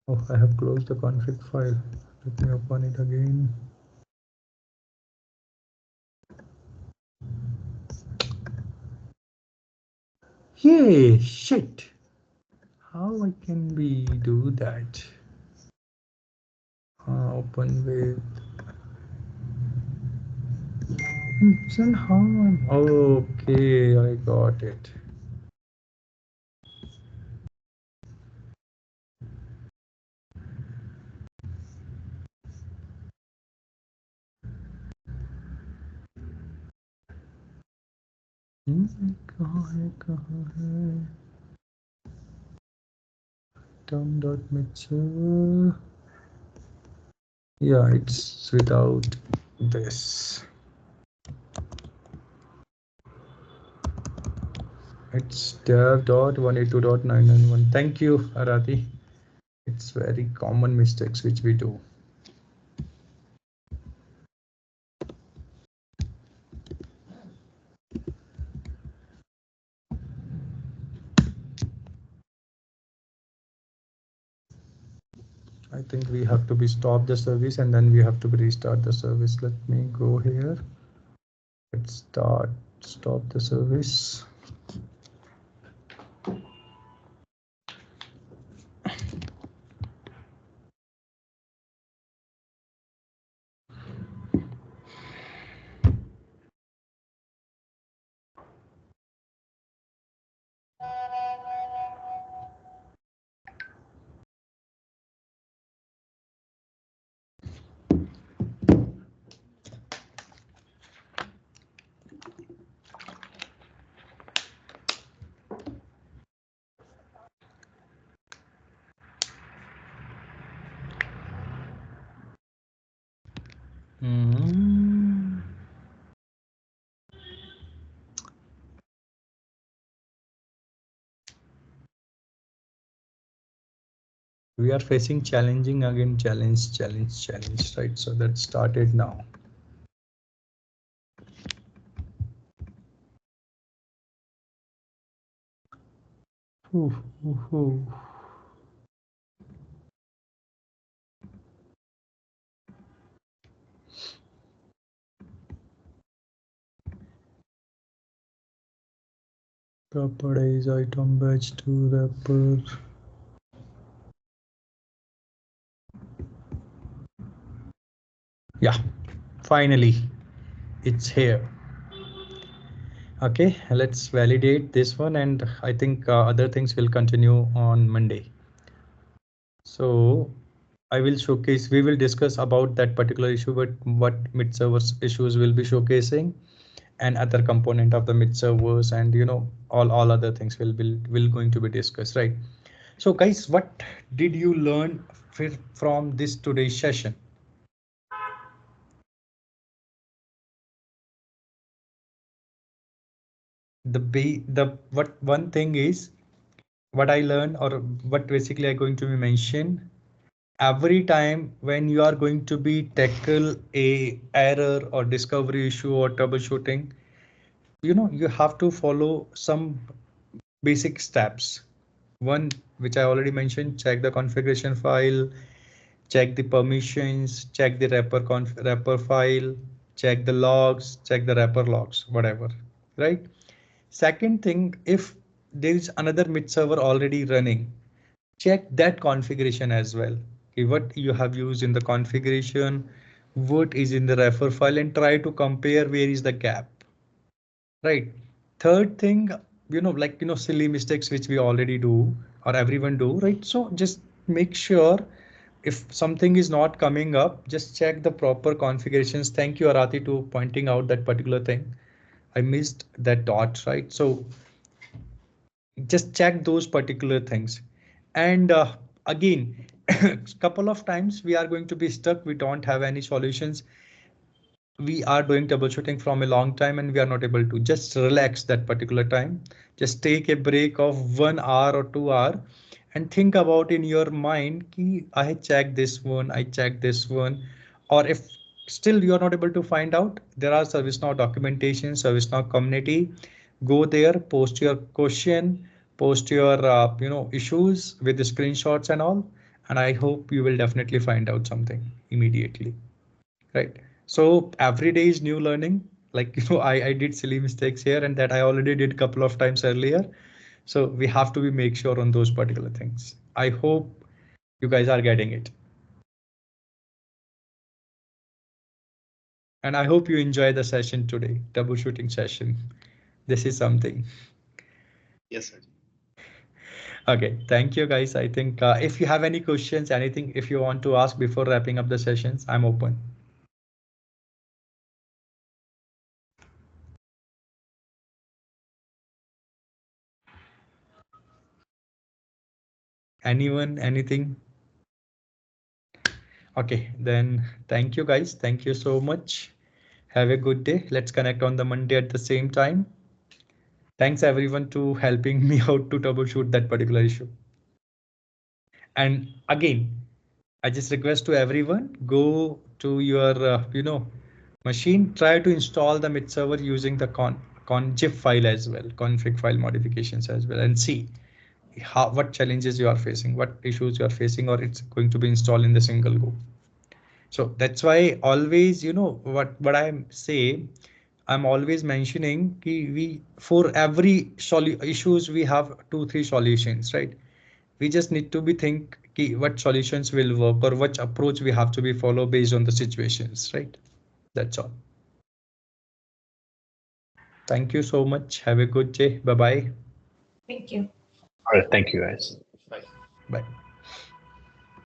Oh, I have closed the config file. Let me open it again. Yay, shit. How I can we do that? Open with. Then how I'm. Okay, I got it. कहाँ है term.mixer. Yeah, it's without this. It's dev.182.991. Thank you, Arati. It's very common mistakes which we do. I think we have to be stop the service and then we have to restart the service. Let me go here. Let's stop the service. We are facing challenging again, challenge, right? So that started now. Ooh, ooh, ooh. Properties item batch to wrapper. Yeah, finally it's here. Okay, let's validate this one, and I think other things will continue on Monday. So I will showcase, we will discuss about that particular issue, but what mid servers issues will be showcasing, and other component of the mid servers, and all other things will going to be discussed, right? So guys, what did you learn from this today's session? The what one thing is what I learned, or what basically I'm going to be mention, every time when you are going to be tackle a error or discovery issue or troubleshooting, you have to follow some basic steps. One, which I already mentioned: check the configuration file, check the permissions, check the wrapper file, check the logs, check the wrapper logs, whatever, right? Second thing, if there is another mid server already running, check that configuration as well. Okay, what you have used in the configuration, what is in the refer file, and try to compare where is the gap. Right. Third thing, like, silly mistakes which we already do or everyone do, right? So just make sure if something is not coming up, just check the proper configurations. Thank you, Arati, to pointing out that particular thing. I missed that dot, right? So just check those particular things. And again, couple of times we are going to be stuck. We don't have any solutions. We are doing troubleshooting from a long time and we are not able to just relax that particular time. Just take a break of 1 hour or 2 hour and think about in your mind ki, I checked this one, I checked this one. Or if still you are not able to find out, there are ServiceNow documentation, ServiceNow community. Go there, post your question, post your issues with the screenshots and all. And I hope you will definitely find out something immediately. Right. So every day is new learning. Like, I did silly mistakes here and that I already did a couple of times earlier. So we have to be make sure on those particular things. I hope you guys are getting it. And I hope you enjoy the session today, troubleshooting session. This is something. Yes, sir. Okay, thank you guys. I think if you have any questions, anything, if you want to ask before wrapping up the sessions, I'm open. Anyone, anything? Okay, then thank you guys. Thank you so much. Have a good day. Let's connect on the Monday at the same time. Thanks everyone to helping me out to troubleshoot that particular issue. And again, I just request to everyone, go to your machine, try to install the mid server using the conjip file as well, config file modifications as well, and see what challenges you are facing, what issues you are facing, or it's going to be installed in the single go. So that's why always, what I say, I'm always mentioning we for every issues we have 2-3 solutions, right? We just need to be think what solutions will work or which approach we have to be follow based on the situations, right? That's all. Thank you so much. Have a good day. Bye bye. Thank you. All right, thank you guys. Bye. Bye.